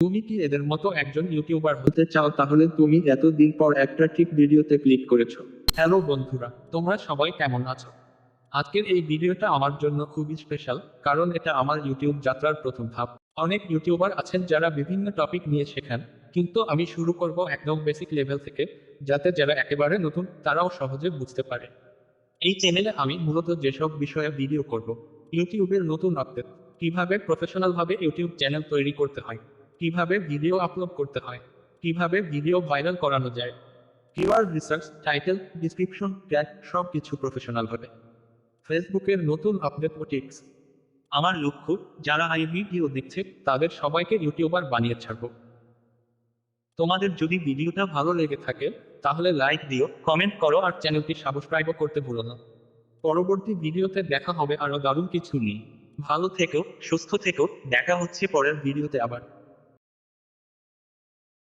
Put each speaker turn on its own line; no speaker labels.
তুমি কি এদের মতো একজন ইউটিউবার হতে চাও? তাহলে তুমি এতদিন পর একটা ঠিক ভিডিওতে ক্লিক করেছো। হ্যালো বন্ধুরা, তোমরা সবাই কেমন আছো? আজকের এই ভিডিওটা আমার জন্য খুবই স্পেশাল, কারণ এটা আমার ইউটিউব যাত্রার প্রথম ধাপ। অনেক ইউটিউবার আছেন যারা বিভিন্ন টপিক নিয়ে শেখান, কিন্তু আমি শুরু করব একদম বেসিক লেভেল থেকে, যাতে যারা একেবারে নতুন তারাও সহজে বুঝতে পারে। এই চ্যানেলে আমি মূলত যেসব বিষয়ে ভিডিও করব: ইউটিউবের নতুন আপডেট, কিভাবে প্রফেশনালভাবে ইউটিউব চ্যানেল তৈরি করতে হয়, কিভাবে ভিডিও আপলোড করতে হয়, কিভাবে ভিডিও ভাইরাল করানো যায়, keyword research, title, description, tag, সব কিছু প্রফেশনাল হবে। ফেসবুকের নতুন আপডেট ও টিপস। আমার লক্ষ্য, যারা এই ভিডিও দেখছে তাদের সবাইকে ইউটিউবার বানিয়ে ছাড়ব। তোমাদের যদি ভিডিওটা ভালো লেগে থাকে তাহলে লাইক দিও, কমেন্ট করো আর চ্যানেলটি সাবস্ক্রাইবও করতে ভুলো না। পরবর্তী ভিডিওতে দেখা হবে আরো দারুণ কিছু নিয়ে। ভালো থেকো, সুস্থ থেকো, দেখা হচ্ছে পরের ভিডিওতে আবার।